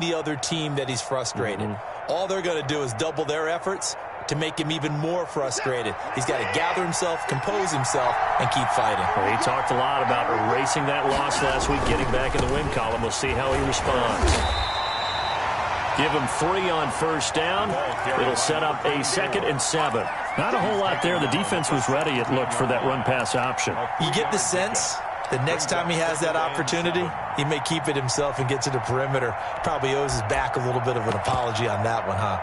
the other team that he's frustrated. All they're going to do is double their efforts to make him even more frustrated. He's got to gather himself, compose himself, and keep fighting. Well, he talked a lot about erasing that loss last week, getting back in the win column. We'll see how he responds. Give him 3 on first down. It'll set up a 2nd and 7. Not a whole lot there. The defense was ready, it looked, for that run-pass option. You get the sense that next time he has that opportunity, he may keep it himself and get to the perimeter. Probably owes his back a little bit of an apology on that one, huh?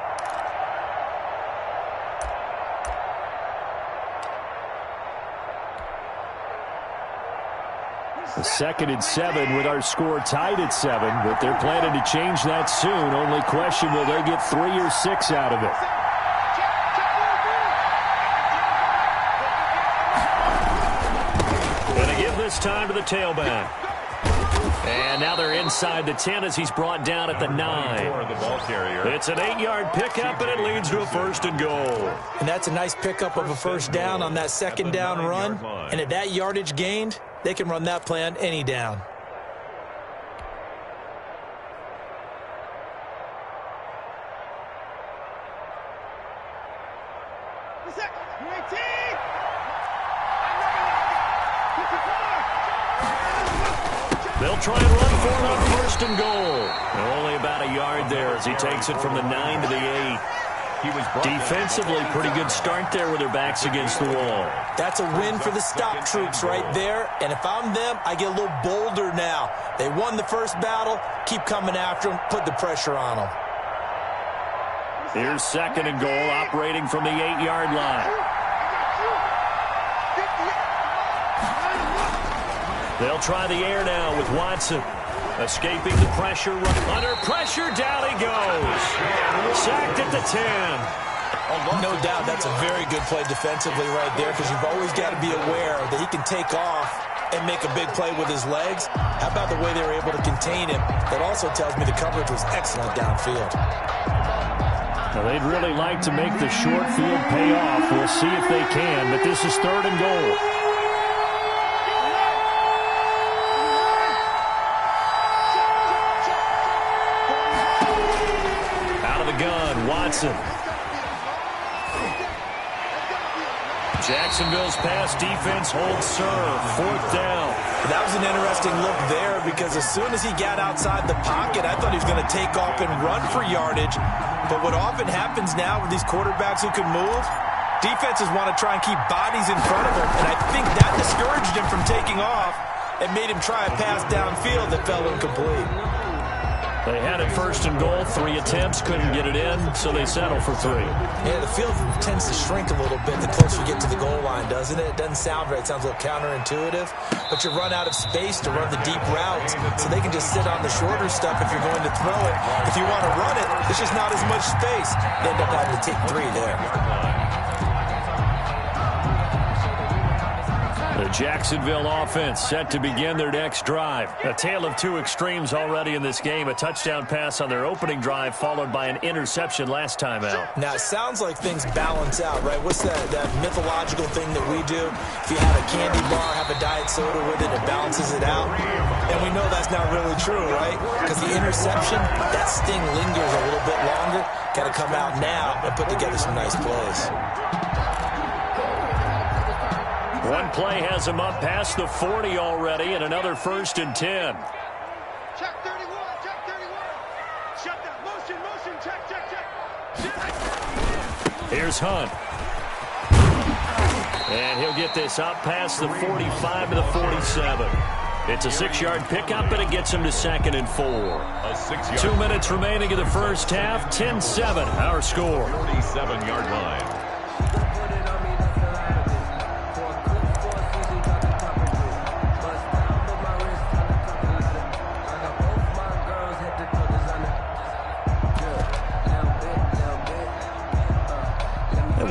A 2nd and 7 with our score tied at 7, but they're planning to change that soon. Only question, will they get 3 or 6 out of it? Going to give this time to the tailback. And now they're inside the 10 as he's brought down at the 9. It's an 8-yard pickup, and it leads to a 1st and goal. And that's a nice pickup of a 1st down on that 2nd down run. And at that yardage gained, they can run that play on any down. They'll try and run for it on 1st and goal. And only about a yard there as he takes it from the 9 to the 8. Defensively, pretty good start there with their backs against the wall. That's a win for the stop troops right there. And if I'm them, I get a little bolder now. They won the first battle. Keep coming after them. Put the pressure on them. Here's 2nd and goal, operating from the 8-yard line. They'll try the air now with Watson. Escaping the pressure. Under pressure, down he goes. Sacked at the 10. No doubt that's a very good play defensively right there, because you've always got to be aware that he can take off and make a big play with his legs. How about the way they were able to contain him? That also tells me the coverage was excellent downfield. Now, they'd really like to make the short field pay off. We'll see if they can, but this is 3rd and goal. Watson. Jacksonville's pass defense holds serve. 4th down. That was an interesting look there, because as soon as he got outside the pocket, I thought he was going to take off and run for yardage. But what often happens now with these quarterbacks who can move, defenses want to try and keep bodies in front of them. And I think that discouraged him from taking off and made him try a pass downfield that fell incomplete. They had it 1st and goal, 3 attempts, couldn't get it in, so they settle for 3. Yeah, the field tends to shrink a little bit the closer you get to the goal line, doesn't it? It doesn't sound right. It sounds a little counterintuitive. But you run out of space to run the deep routes, so they can just sit on the shorter stuff if you're going to throw it. If you want to run it, there's just not as much space. You end up having to take 3 there. The Jacksonville offense set to begin their next drive. A tale of 2 extremes already in this game. A touchdown pass on their opening drive, followed by an interception last time out. Now, it sounds like things balance out, right? What's that mythological thing that we do? If you have a candy bar, have a diet soda with it, it balances it out. And we know that's not really true, right? Because the interception, that sting lingers a little bit longer. Got to come out now and put together some nice plays. One play has him up past the 40 already, and another 1st and 10. Check 31, check 31. Shut down. Motion, check. Here's Hunt. And he'll get this up past the 45 to the 47. It's a 6-yard pickup, and it gets him to 2nd and 4. 2 minutes remaining in the first half. 10-7, our score. 47-yard line.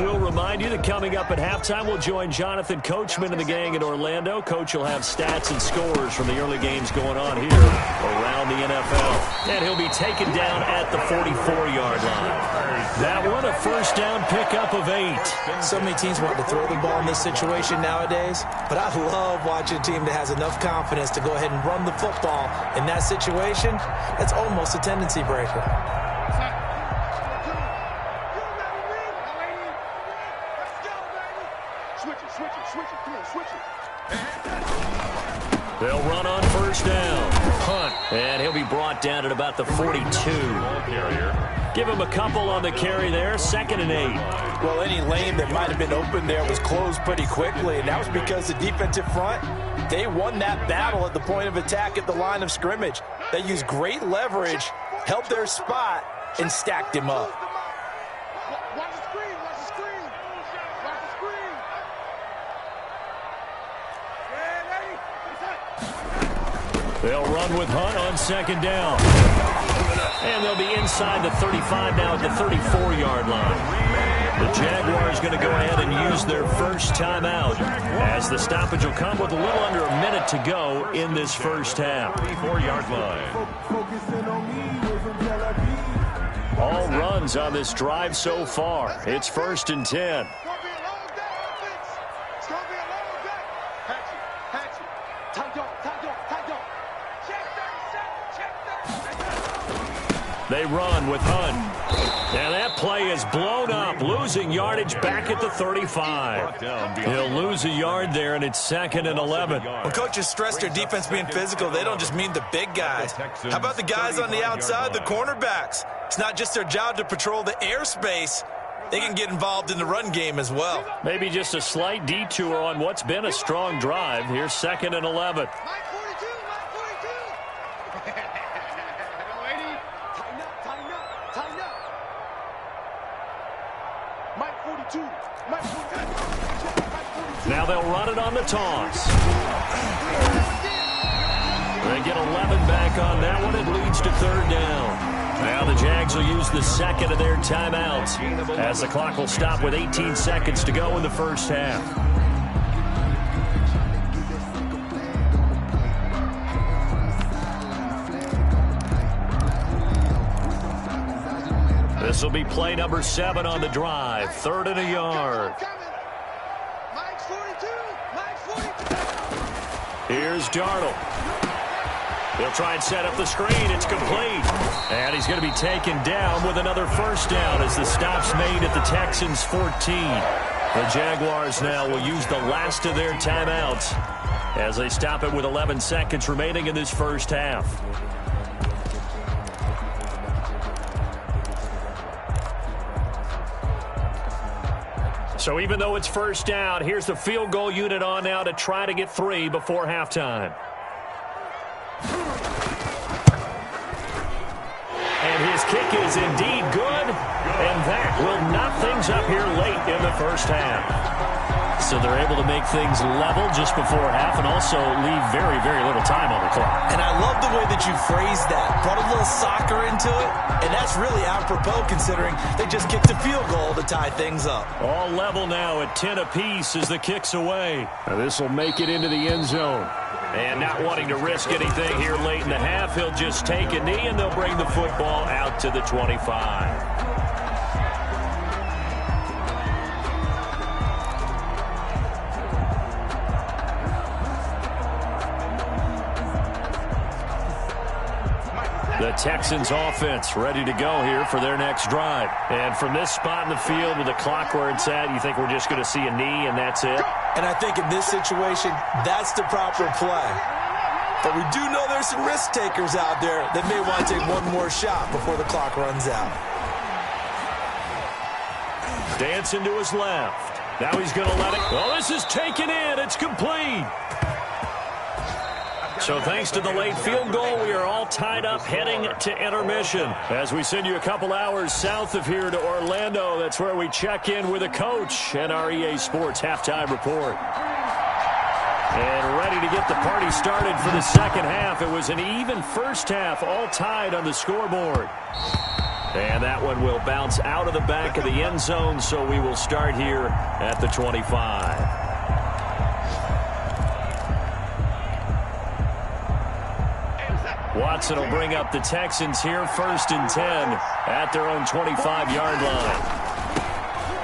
we'll remind you that coming up at halftime, we'll join Jonathan Coachman and the gang in Orlando. Coach will have stats and scores from the early games going on here around the NFL. And he'll be taken down at the 44-yard line. That one, a first down pickup of 8. So many teams want to throw the ball in this situation nowadays, but I love watching a team that has enough confidence to go ahead and run the football. In that situation, that's almost a tendency breaker. They'll run on first down. Hunt. And he'll be brought down at about the 42. Give him a couple on the carry there. 2nd and 8. Well, any lane that might have been open there was closed pretty quickly, and that was because the defensive front, they won that battle at the point of attack at the line of scrimmage. They used great leverage, held their spot, and stacked him up. Watch the screen, watch the screen. Watch the screen. They'll run with Hunt on 2nd down. And they'll be inside the 35 now at the 34-yard line. The Jaguars going to go ahead and use their first timeout as the stoppage will come with a little under a minute to go in this first half. 34-yard line. All runs on this drive so far. It's 1st and 10. They run with Hunt. And that play is blown up, losing yardage back at the 35. He'll lose a yard there, and it's 2nd and 11. When coaches stress their defense being physical, they don't just mean the big guys. How about the guys on the outside, the cornerbacks? It's not just their job to patrol the airspace. They can get involved in the run game as well. Maybe just a slight detour on what's been a strong drive. Here's 2nd and 11. Now they'll run it on the toss. They get 11 back on that one. It leads to 3rd down. Now the Jags will use the 2nd of their timeouts as the clock will stop with 18 seconds to go in the first half. This will be play number 7 on the drive. 3rd and a yard. Here's Darnold. He'll try and set up the screen. It's complete. And he's going to be taken down with another first down as the stop's made at the Texans' 14. The Jaguars now will use the last of their timeouts as they stop it with 11 seconds remaining in this first half. So even though it's first down, here's the field goal unit on now to try to get 3 before halftime. And his kick is indeed good, and that will knot things up here late in the first half. So they're able to make things level just before half and also leave very, very little time on the clock. And I love the way that you phrased that. Brought a little soccer into it, and that's really apropos considering they just kicked a field goal to tie things up. All level now at 10 apiece as the kick's away. Now this will make it into the end zone. And not wanting to risk anything here late in the half, he'll just take a knee and they'll bring the football out to the 25. The Texans offense ready to go here for their next drive. And from this spot in the field with the clock where it's at, you think we're just going to see a knee and that's it? And I think in this situation, that's the proper play. But we do know there's some risk takers out there that may want to take one more shot before the clock runs out. Dancing to his left. Now he's going to let it. Oh, this is taken in. It's complete. So thanks to the late field goal, we are all tied up heading to intermission. As we send you a couple hours south of here to Orlando, that's where we check in with a coach and our EA Sports halftime report. And ready to get the party started for the second half. It was an even first half, all tied on the scoreboard. And that one will bounce out of the back of the end zone, so we will start here at the 25. Watson will bring up the Texans here, 1st and 10 at their own 25-yard line.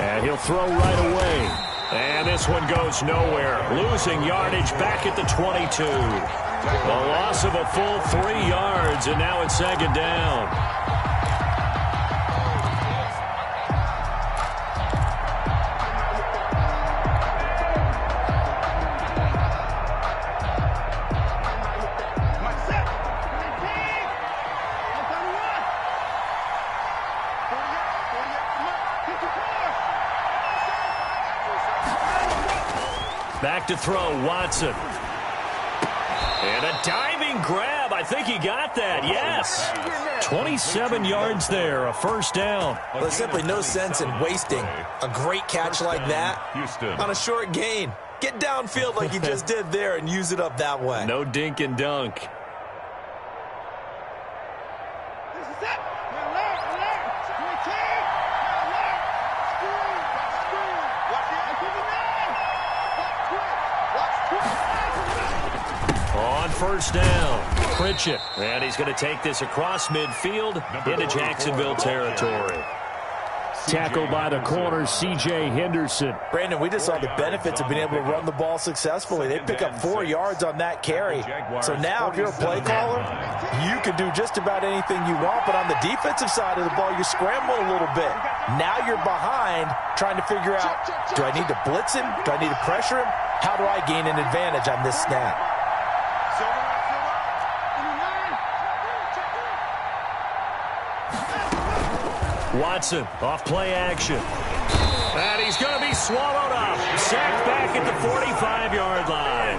And he'll throw right away. And this one goes nowhere. Losing yardage back at the 22. A loss of a full 3 yards, and now it's 2nd down. Back to throw, Watson. And a diving grab. I think he got that, yes. 27 yards there, a 1st down. Well, there's simply no sense in wasting a great catch like that on a short gain. Get downfield like you just did there and use it up that way. No dink and dunk. On 1st down, Pritchett. And he's going to take this across midfield into Jacksonville territory. Tackled by the corner, C.J. Henderson. Brandon, we just saw the benefits of being able to run the ball successfully. They pick up 4 yards on that carry. So now if you're a play caller, you can do just about anything you want. But on the defensive side of the ball, you scramble a little bit. Now you're behind trying to figure out, do I need to blitz him? Do I need to pressure him? How do I gain an advantage on this snap? Watson off play action. And he's going to be swallowed up. Sacked back at the 45-yard line.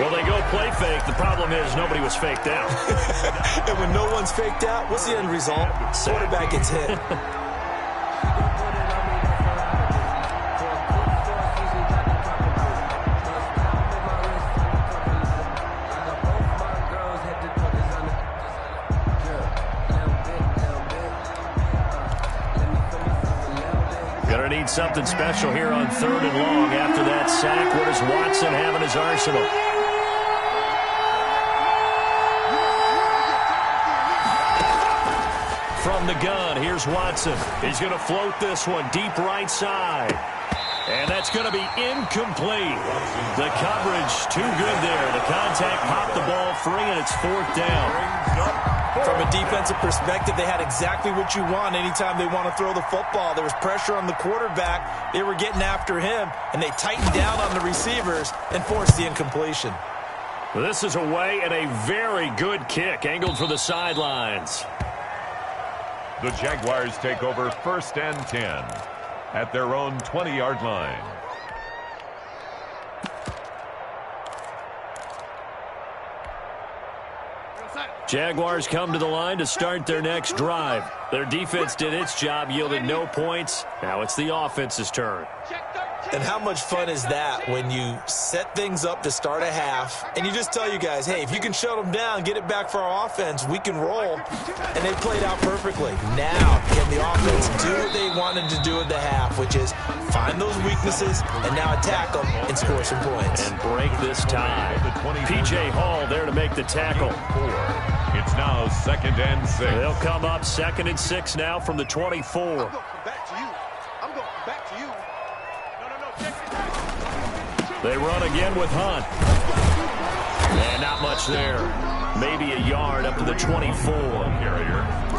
Well, they go play fake. The problem is nobody was faked out. And when no one's faked out, what's the end result? Quarterback gets hit. Gonna need something special here on 3rd and long. After that sack, what does Watson have in his arsenal? From the gun, here's Watson. He's gonna float this one deep right side. And that's going to be incomplete. The coverage too good there. The contact popped the ball free, and it's 4th down. From a defensive perspective, they had exactly what you want anytime they want to throw the football. There was pressure on the quarterback. They were getting after him, and they tightened down on the receivers and forced the incompletion. This is away and a very good kick, angled for the sidelines. The Jaguars take over 1st and 10 at their own 20-yard line. Jaguars come to the line to start their next drive. Their defense did its job, yielded no points. Now it's the offense's turn. And how much fun is that when you set things up to start a half and you just tell you guys, hey, if you can shut them down, get it back for our offense, we can roll. And they played out perfectly. Now can the offense do what they wanted to do at the half, which is find those weaknesses and now attack them and score some points. And break this tie. P.J. Hall there to make the tackle. It's now 2nd and 6. They'll come up 2nd and 6 now from the 24. They run again with Hunt. And not much there. Maybe a yard up to the 24.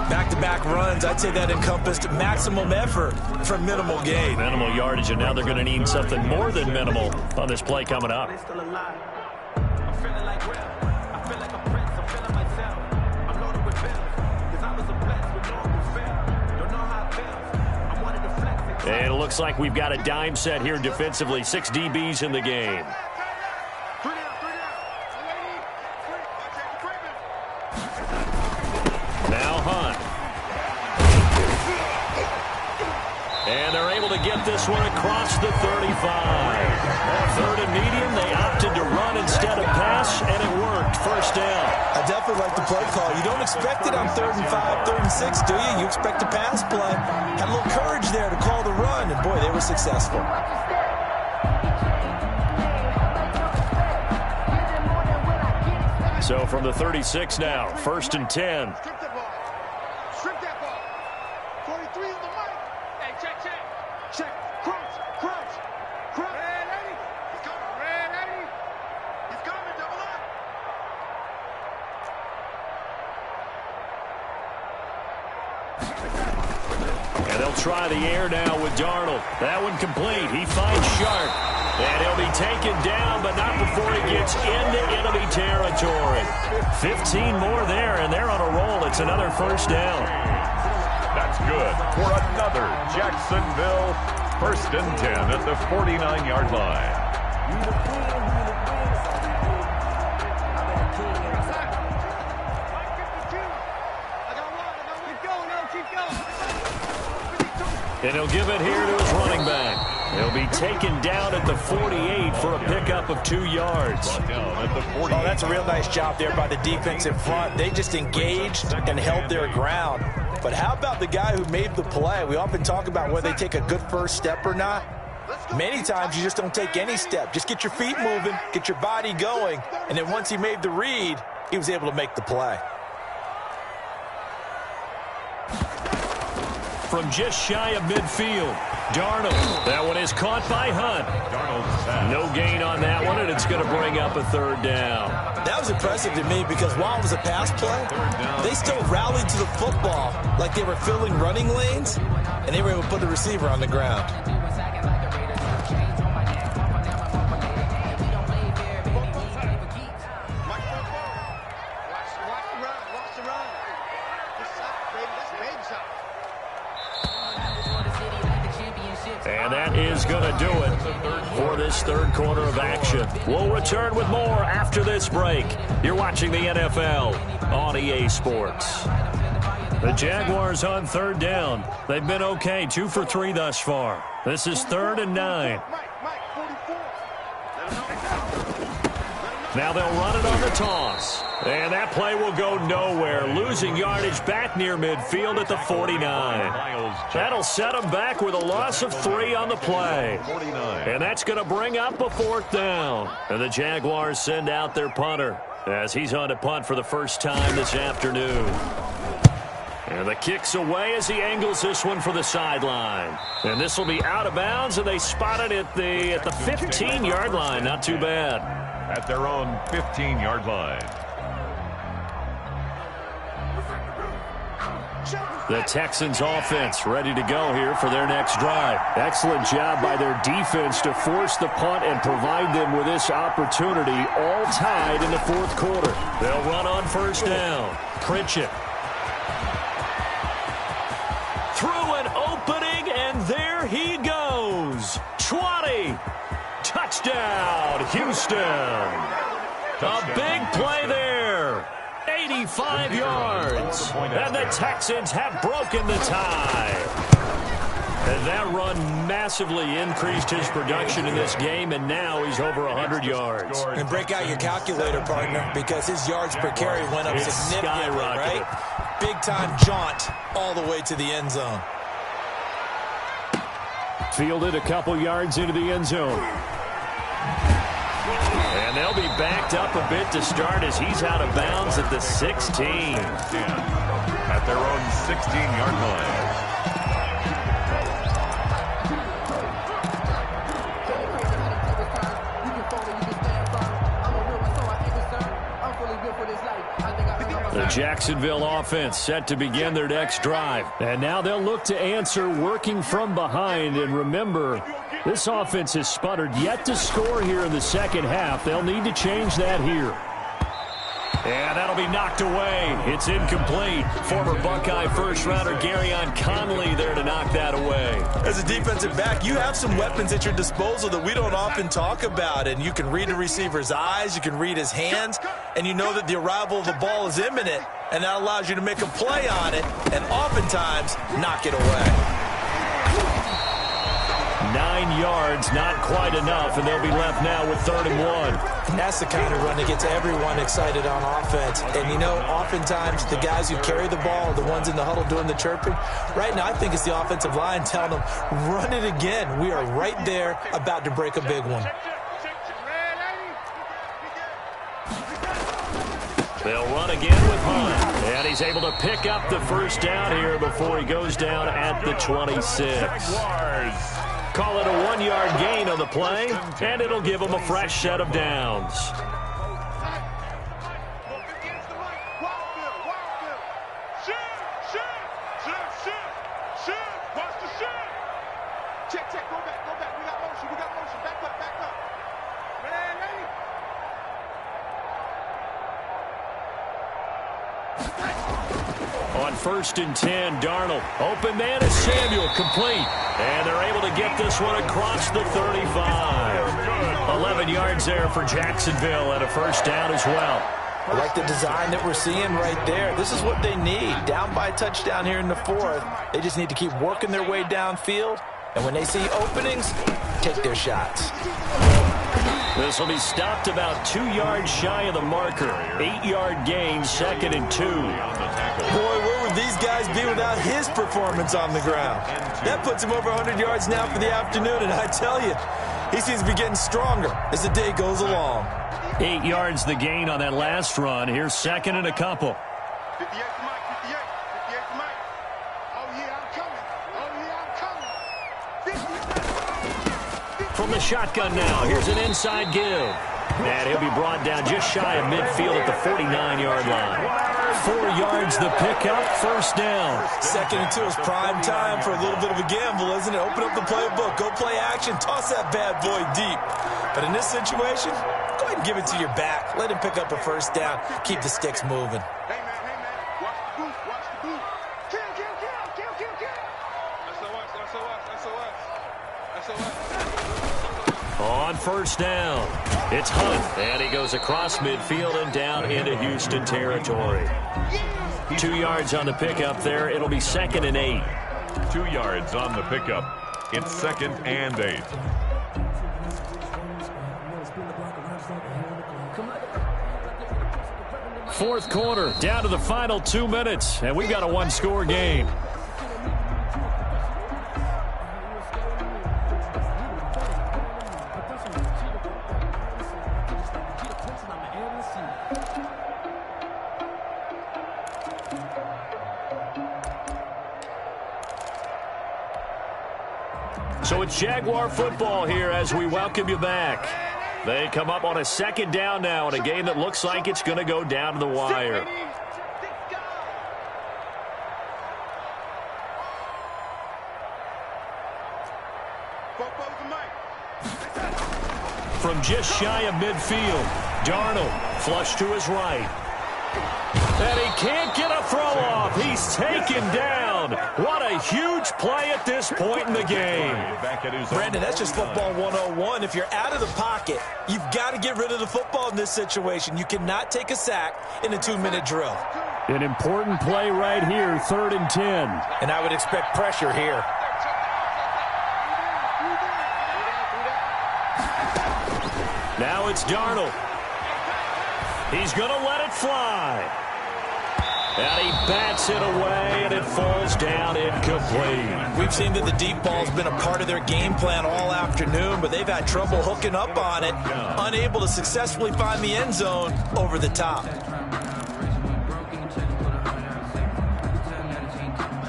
Back-to-back runs, I'd say that encompassed maximum effort for minimal gain. Minimal yardage, and now they're going to need something more than minimal on this play coming up. And it looks like we've got a dime set here defensively. 6 DBs in the game. Now Hunt. And they're able to get this one across the 35. Third and medium, they opted to run instead of pass, and it worked. First down. I definitely like the play call. You don't expect it on 3rd and 5, 3rd and 6, do you? You expect a pass play. Had a little courage there to call the run, and boy, they were successful. So from the 36 now, 1st and 10. Strip that ball. Strip that ball. 43 on the mic. Hey, check. Check. Crunch. Red 80. He's coming. Red 80. He's coming. Double up. And they'll try the air now with Darnold. That one complete. He finds Sharp. And he'll be taken down, but not before he gets into enemy territory. 15 more there, and they're on a roll. It's another first down. That's good for another Jacksonville 1st and 10 at the 49-yard line. And he'll give it here to his running back. He'll be taken down at the 48 for a pickup of 2 yards. Oh, that's a real nice job there by the defense in front. They just engaged and held their ground. But how about the guy who made the play? We often talk about whether they take a good first step or not. Many times you just don't take any step. Just get your feet moving, get your body going, and then once he made the read, he was able to make the play. From just shy of midfield, Darnold. That one is caught by Hunt. No gain on that one, and it's going to bring up a 3rd down. That was impressive to me because while it was a pass play, they still rallied to the football like they were filling running lanes, and they were able to put the receiver on the ground. And that is going to do it for this 3rd quarter of action. We'll return with more after this break. You're watching the NFL on EA Sports. The Jaguars on 3rd down. They've been okay, 2 for 3 thus far. This is 3rd and 9. Now they'll run it on the toss. And that play will go nowhere, losing yardage back near midfield at the 49. That'll set them back with a loss of 3 on the play. And that's going to bring up a 4th down. And the Jaguars send out their punter as he's on to punt for the first time this afternoon. And the kick's away as he angles this one for the sideline. And this will be out of bounds, and they spot it at the 15-yard line. Not too bad. At their own 15-yard line. The Texans offense ready to go here for their next drive. Excellent job by their defense to force the punt and provide them with this opportunity, all tied in the 4th quarter. They'll run on 1st down. Pritchett. Through an opening, and there he goes. 20. Touchdown, Houston. A big play there. 85 yards. And the Texans have broken the tie. And that run massively increased his production in this game, and now he's over 100 yards. And break out your calculator, partner, because his yards per carry went up significantly, right? Big-time jaunt all the way to the end zone. Fielded a couple yards into the end zone. And they'll be backed up a bit to start as he's out of bounds at the 16. At their own 16-yard line. The Jacksonville offense set to begin their next drive. And now they'll look to answer working from behind. And remember, this offense has sputtered yet to score here in the second half. They'll need to change that here. And that'll be knocked away. It's incomplete. Former Buckeye first-rounder Garyon Conley there to knock that away. As a defensive back, you have some weapons at your disposal that we don't often talk about. And you can read the receiver's eyes, you can read his hands, and you know that the arrival of the ball is imminent. And that allows you to make a play on it and oftentimes knock it away. 9 yards, not quite enough, and they'll be left now with 3rd and 1. That's the kind of run that gets everyone excited on offense. And, you know, oftentimes the guys who carry the ball are the ones in the huddle doing the chirping. Right now, I think it's the offensive line telling them, run it again. We are right there about to break a big one. They'll run again with Hunt. And he's able to pick up the first down here before he goes down at the 26. Call it a 1-yard gain on the play, and it'll give him a fresh set of downs. Check, go back. We got motion. Back up. Ready? On 1st and 10, Darnold. Open man is Samuel, complete. And they're able to get this one across the 35. 11 yards there for Jacksonville and a first down as well. I like the design that we're seeing right there. This is what they need. Down by a touchdown here in the 4th. They just need to keep working their way downfield. And when they see openings, take their shots. This will be stopped about 2 yards shy of the marker. 8-yard gain, 2nd and 2. Boy, where would these guys be without his performance on the ground? That puts him over 100 yards now for the afternoon, and I tell you, he seems to be getting stronger as the day goes along. 8 yards the gain on that last run. Here's 2nd and a couple. 58 to Mike. Oh, yeah, I'm coming. From the shotgun now, here's an inside give. And he'll be brought down just shy of midfield at the 49-yard line. 4 yards the pickup, first down. 2nd and 2 is prime time for a little bit of a gamble, isn't it? Open up the playbook, go play action, toss that bad boy deep. But in this situation, go ahead and give it to your back. Let him pick up a first down. Keep the sticks moving. Hey, man. Watch the boot. Kill. SOS. On first down, it's Hunt, and he goes across midfield and down into Houston territory. 2 yards on the pickup there. It'll be 2nd and 8. 2 yards on the pickup. It's 2nd and 8. Fourth quarter, down to the final 2 minutes, and we've got a one-score game. So it's Jaguar football here as we welcome you back. They come up on a 2nd down now in a game that looks like it's going to go down to the wire. From just shy of midfield, Darnold flush to his right. And he can't get a throw off. He's taken down. What a huge play at this point in the game. Brandon, that's just football 101. If you're out of the pocket, you've got to get rid of the football in this situation. You cannot take a sack in a 2-minute drill. An important play right here, 3rd and 10. And I would expect pressure here. Now it's Darnold. He's going to let it fly. And he bats it away, and it falls down incomplete. We've seen that the deep ball's been a part of their game plan all afternoon, but they've had trouble hooking up on it, unable to successfully find the end zone over the top.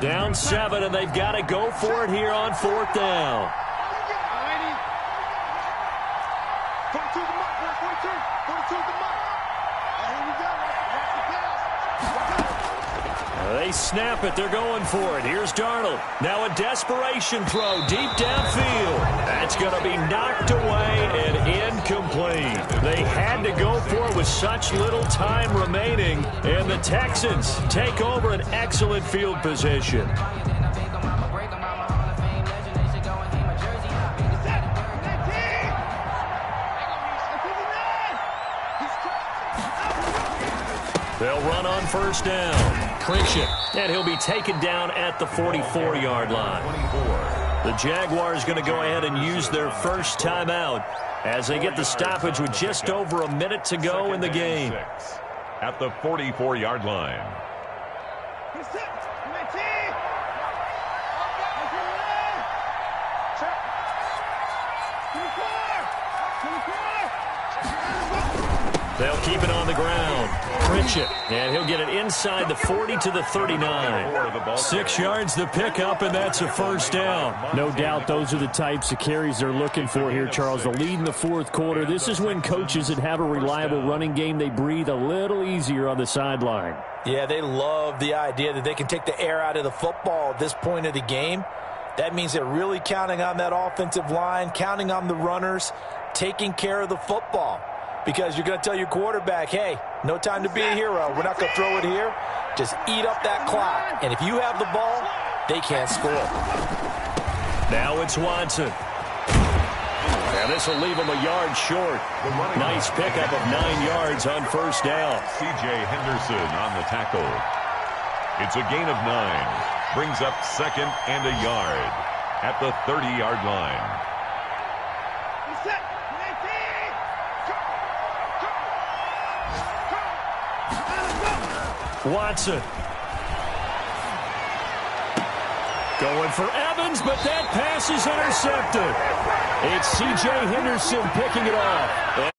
Down 7, and they've got to go for it here on 4th down. 42 the mark, 42 the mark. Here we go. They snap it. They're going for it. Here's Darnold. Now a desperation throw deep downfield. That's going to be knocked away and incomplete. They had to go for it with such little time remaining, and the Texans take over an excellent field position. They'll run on first down. clinch it. And he'll be taken down at the 44-yard line. The Jaguars going to go ahead and use their first timeout as they get the stoppage with just over a minute to go in the game. At the 44-yard line. They'll keep it on the ground. Pritchett. And he'll get it inside the 40 to the 39. 6 yards to pick up, and that's a first down. No doubt those are the types of carries they're looking for here, Charles. The lead in the fourth quarter. This is when coaches that have a reliable running game, they breathe a little easier on the sideline. Yeah, they love the idea that they can take the air out of the football at this point of the game. That means they're really counting on that offensive line, counting on the runners, taking care of the football. Because you're going to tell your quarterback, hey, no time to be a hero. We're not going to throw it here. Just eat up that clock. And if you have the ball, they can't score. Now it's Watson. Now this will leave him a yard short. Nice pickup of 9 yards on first down. C.J. Henderson on the tackle. It's a gain of 9. Brings up second and a yard at the 30-yard line. Watson. Going for Evans, but that pass is intercepted. It's C.J. Henderson picking it off.